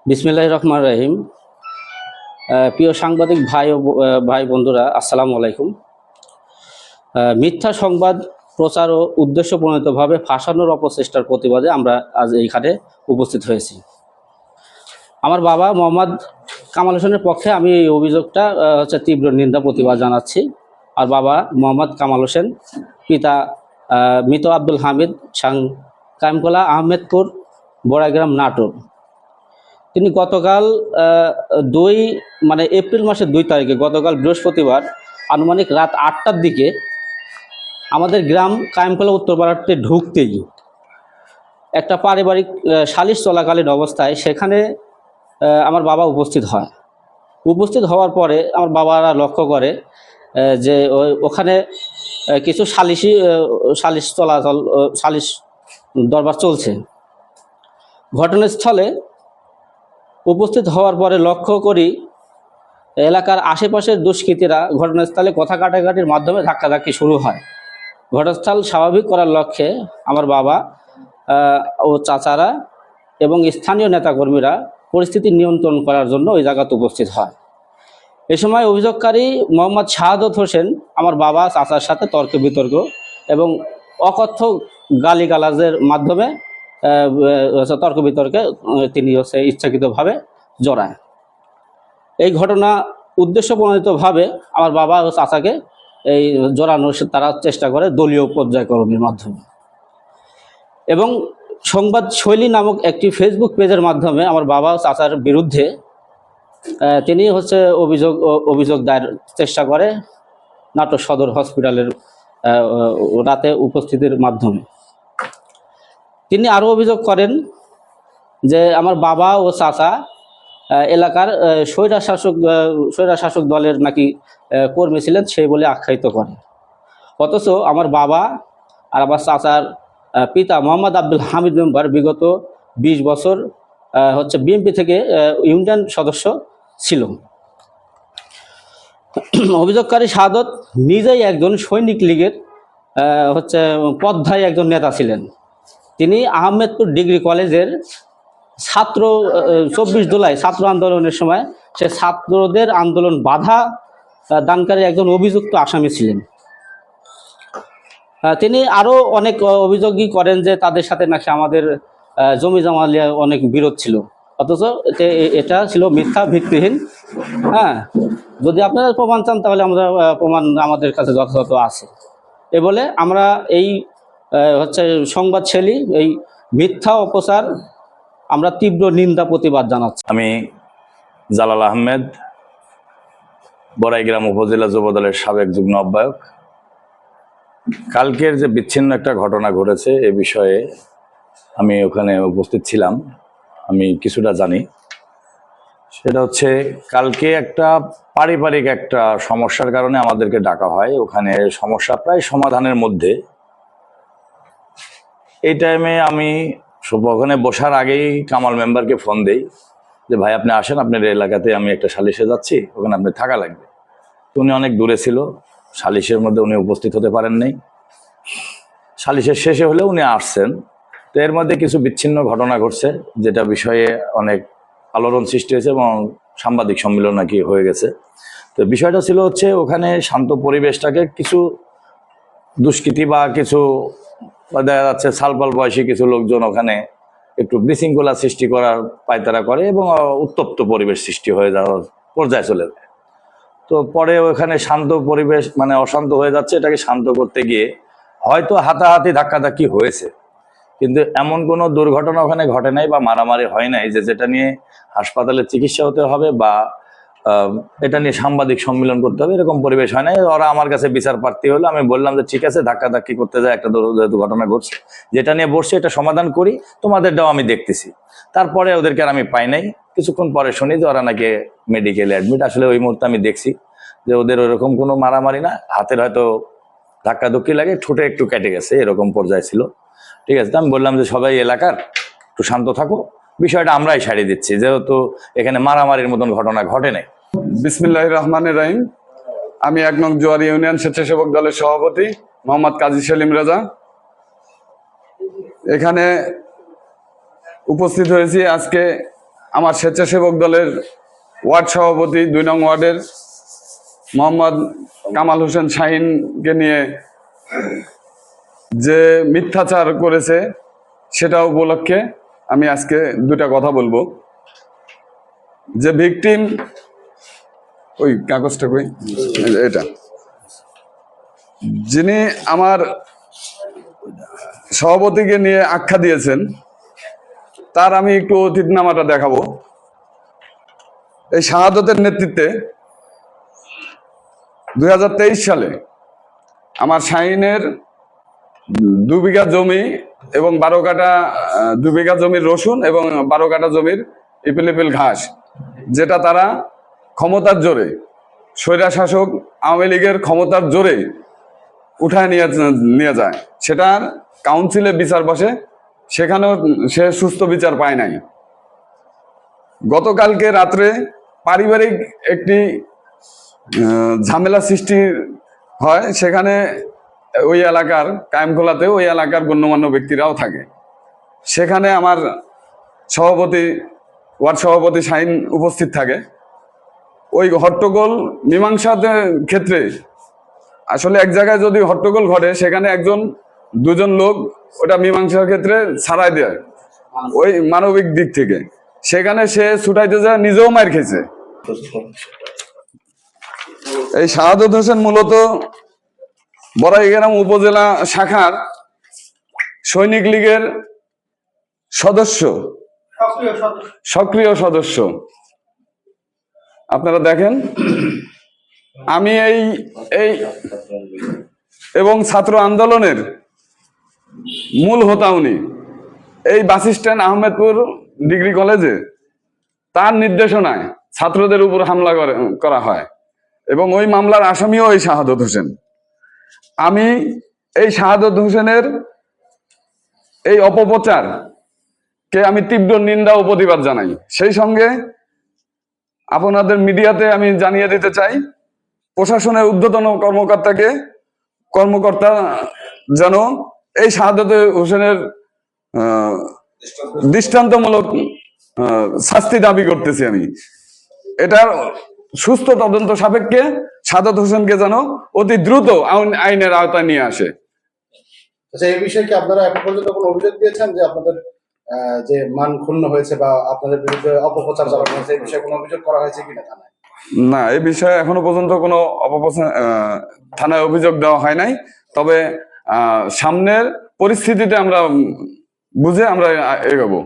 বিসমিল্লাহির রহমানির রহিম। প্রিয় সাংবাদিক ভাই বন্ধুরা, আসসালামু আলাইকুম। মিথ্যা সংবাদ প্রচার ও উদ্দেশ্যপ্রণোদিতভাবে ফাঁসানোর অপচেষ্টার প্রতিবাদে আমরা আজ এইখানে উপস্থিত হয়েছি। আমার বাবা মোহাম্মদ কামাল হোসেনের পক্ষে আমি এই অভিযোগটা তীব্র নিন্দা প্রতিবাদ জানাচ্ছি। আর বাবা মোহাম্মদ কামাল হোসেন, পিতা মৃত আব্দুল হামিদ সাং কাইমকলা আহমেদপুর, বড়াইগ্রাম, নাটোর। তিনি গতকাল এপ্রিল মাসের 2 তারিখে গতকাল বৃহস্পতিবার আনুমানিক রাত 8টার দিকে আমাদের গ্রাম কায়েমকলা উত্তরপাড়াতে ঢুকতেই একটা পারিবারিক সালিশ চলাকালীন অবস্থায় সেখানে আমার বাবা উপস্থিত হয়। উপস্থিত হওয়ার পরে আমার বাবারা লক্ষ্য করে যে ওখানে কিছু সালিশ দরবার চলছে। ঘটনাস্থলে উপস্থিত হওয়ার পরে লক্ষ্য করি এলাকার আশেপাশের দুষ্কৃতীরা ঘটনাস্থলে কথা কাটাকাটির মাধ্যমে ধাক্কাধাক্কি শুরু হয়। ঘটনাস্থল স্বাভাবিক করার লক্ষ্যে আমার বাবা ও চাচারা এবং স্থানীয় নেতাকর্মীরা পরিস্থিতি নিয়ন্ত্রণ করার জন্য ওই জায়গাতে উপস্থিত হয়। এ সময় অভিযোগকারী মোহাম্মদ শাহাদত হোসেন আমার বাবা চাচার সাথে তর্ক বিতর্ক এবং অকথ্য গালিগালাজের মাধ্যমে তর্ক বিতর্কে তিনি ইচ্ছাকৃতভাবে জড়ায়। এই ঘটনা উদ্দেশ্যপ্রণোদিতভাবে আমার বাবা ও চাচাকে এই জড়ানোর তারা চেষ্টা করে দলীয় পর্যায়ক্রমের মাধ্যমে, এবং সংবাদ শৈলী নামক একটি ফেসবুক পেজের মাধ্যমে আমার বাবা ও চাচার বিরুদ্ধে তিনি অভিযোগ দায়ের চেষ্টা করে নাটোর সদর হসপিটালের রাতে উপস্থিতির মাধ্যমে। তিনি আরও অভিযোগ করেন যে আমার বাবা ও চাচা এলাকার স্বৈরশাসক দলের নাকি কর্মী ছিলেন সেই বলে আখ্যায়িত করে। অথচ আমার বাবা আর আমার চাচার পিতা মোহাম্মদ আব্দুল হামিদ মেম্বার বিগত 20 বছর বিএনপি থেকে ইউনিয়ন সদস্য ছিল। অভিযোগকারী শাহাদত নিজেই একজন সৈনিক লীগের পদধারী একজন নেতা ছিলেন। তিনি আহমেদপুর ডিগ্রি কলেজের 24 জুলাই ছাত্র আন্দোলনের সময় সে ছাত্রদের আন্দোলন বাধা দানকারী একজন অভিযুক্ত আসামি ছিলেন। তিনি আরও অনেক অভিযোগই করেন যে তাদের সাথে নাকি আমাদের জমি জমা নিয়ে অনেক বিরোধ ছিল, অথচ এটা ছিল মিথ্যা, ভিত্তিহীন। যদি আপনারা প্রমাণ চান তাহলে আমরা প্রমাণ আমাদের কাছে যথাযথ আছে। এ বলে আমরা এই সংবাদশৈলী এই মিথ্যা অপচার আমরা তীব্র নিন্দা প্রতিবাদ জানাচ্ছি। আমি জালাল আহমেদ, বড়াইগ্রাম উপজেলা যুবদলের সাবেক যুগ্ম আহ্বায়ক। কালকের যে বিচ্ছিন্ন একটা ঘটনা ঘটেছে এ বিষয়ে আমি ওখানে উপস্থিত ছিলাম, আমি কিছুটা জানি। সেটা হচ্ছে কালকে একটা পারিবারিক একটা সমস্যার কারণে আমাদেরকে ডাকা হয়। ওখানে সমস্যা প্রায় সমাধানের মধ্যে। এই টাইমে আমি ওখানে বসার আগেই কামাল মেম্বারকে ফোন দেই যে ভাই আপনি আসেন, আপনার এলাকাতে আমি একটা সালিশে যাচ্ছি, ওখানে আপনি থাকা লাগবে। উনি অনেক দূরে ছিল, সালিশের মধ্যে উনি উপস্থিত হতে পারেন নাই। সালিশের শেষে হলেও উনি আসছেন। তো এর মধ্যে কিছু বিচ্ছিন্ন ঘটনা ঘটছে, যেটা বিষয়ে অনেক আলোড়ন সৃষ্টি হয়েছে এবং সাংবাদিক সম্মেলন নাকি হয়ে গেছে। তো বিষয়টা ছিল ওখানে শান্ত পরিবেশটাকে কিছু দুষ্কৃতী বা কিছু দেখা যাচ্ছে সালপাল বয়সী কিছু লোকজন ওখানে একটু বিশৃঙ্খলা সৃষ্টি করার পায়তারা করে এবং উত্তপ্ত পরিবেশ সৃষ্টি হয়ে যাওয়ার পর্যায়ে চলে যায়। তো পরে ওখানে শান্ত পরিবেশ অশান্ত হয়ে যাচ্ছে, এটাকে শান্ত করতে গিয়ে হয়তো হাতাহাতি ধাক্কাধাক্কি হয়েছে, কিন্তু এমন কোনো দুর্ঘটনা ওখানে ঘটে নাই বা মারামারি হয় নাই যেটা নিয়ে হাসপাতালে চিকিৎসা হতে হবে বা এটা নিয়ে সাংবাদিক সম্মেলন করতে হবে, এরকম পরিবেশ হয় নাই। ওরা আমার কাছে বিচার প্রার্থী হলো, আমি বললাম যে ঠিক আছে, ধাক্কাধাক্কি করতে যায় একটা যেহেতু ঘটনা ঘটছে, যেটা নিয়ে বসছে এটা সমাধান করি, তোমাদেরটাও আমি দেখতেছি। তারপরে ওদেরকে আর আমি পাই নাই। কিছুক্ষণ পরে শুনি যে ওরা নাকি মেডিকেলে অ্যাডমিট। আসলে ওই মুহূর্তে আমি দেখছি যে ওদের ওইরকম কোনো মারামারি না, হাতের হয়তো ধাক্কাধুক্কি লাগে, ঠোঁটে একটু কেটে গেছে, এরকম পর্যায়ে ছিল। ঠিক আছে, আমি বললাম যে সবাই এলাকার একটু শান্ত থাকো, বিষয়টা আমরাই সারিয়ে দিচ্ছি, যেহেতু এখানে মারামারির মতন ঘটনা ঘটে নাই। বিসমিল্লাহির রহমানির রহিম। আমি 1 নং জোয়ার ইউনিয়ন স্বেচ্ছাসেবক দলের সভাপতি মোহাম্মদ কাজী সেলিম রেজা। এখানে উপস্থিত হয়েছি আজকে আমার স্বেচ্ছাসেবক দলের ওয়ার্ড সভাপতি 2 নং ওয়ার্ডের মোহাম্মদ কামাল হোসেন শাহিনকে নিয়ে যে মিথ্যাচার করেছে সেটা উপলক্ষে আমি আজকে 2টা কথা বলবো। যে ভিকটিম, ওই কাগজটা কই, এটা, যিনি আমার সভাপতিকে নিয়ে আখ্যা দিয়েছেন, তার আমি একটু অতীতনামাটা দেখাবো। এই শাহাদতের নেতৃত্বে 2023 সালে আমার শাহিনের 2 বিঘা জমি এবং 12 কাঠা 2 বিঘা জমির রসুন এবং 12 কাঠা জমির ইপিলিপিল ঘাস, যেটা তারা ক্ষমতার জোরে, স্বৈরা শাসক আওয়ামী লীগের ক্ষমতার জোরে উঠায় নিয়ে যায়, সেটার কাউন্সিলে বিচার বসে, সেখানেও সে সুস্থ বিচার পায় নাই। গতকালকে রাত্রে পারিবারিক একটি ঝামেলা সৃষ্টি হয়, সেখানে ওই এলাকার কায়েমখোলাতে ওই এলাকার গণ্যমান্য ব্যক্তিরাও থাকে। সেখানে আমার সভাপতি, ওয়ার্ড সভাপতি শাহিন উপস্থিত থাকে। ওই হট্টগোল মীমাংসার ক্ষেত্রে আসলে এক জায়গায় যদি হট্টগোল ঘটে, সেখানে 1-2 লোক ওটা মীমাংসার ক্ষেত্রে ছাড়াই দেয় ওই মানবিক দিক থেকে। সেখানে সে ছুটাইতে যায়, নিজেও মার খেয়েছে। এই শাহাদত হোসেন মূলত বড়াইগ্রাম উপজেলা শাখার সৈনিক লীগের সদস্য, সক্রিয় সদস্য। আপনারা দেখেন, আমি এই এবং ছাত্র আন্দোলনের মূল হোতা উনি। এই বাস স্ট্যান্ড আহমেদপুর ডিগ্রি কলেজে তার নির্দেশনায় ছাত্রদের উপর হামলা করা হয় এবং ওই মামলার আসামিও এই শাহাদত হোসেন। আমি এই শাহাদত হোসেনের এই অপপ্রচার কে আমি তীব্র নিন্দা ও প্রতিবাদ জানাই। সেই সঙ্গে আপনাদের মিডিয়াতে আমি জানিয়ে দিতে চাই, প্রশাসনের ঊর্ধ্বতন কর্মকর্তা যেন এই শাহাদত হোসেনের দৃষ্টান্তমূলক শাস্তি দাবি করতেছি আমি। এটার সুস্থ তদন্ত সাপেক্ষে শাহাদত হোসেনকে যেন অতি দ্রুত আইনের আওতায় নিয়ে আসে। আচ্ছা, এই বিষয়ে কি আপনারা এখন পর্যন্ত কোনো অভিযোগ দিয়েছেন যে আপনাদের যে মান ক্ষুণ্ণ হয়েছে বা আপনাদের বিরুদ্ধে অপপ্রচার চালানো হয়েছে, এই বিষয়ে কোনো অভিযোগ করা হয়েছে কিনা থানায়? না, এই বিষয়ে এখনো পর্যন্ত কোনো অপপ্রচার থানায় অভিযোগ দেওয়া হয় নাই। তবে সামনের পরিস্থিতিতে আমরা বুঝে আমরা এগোবো।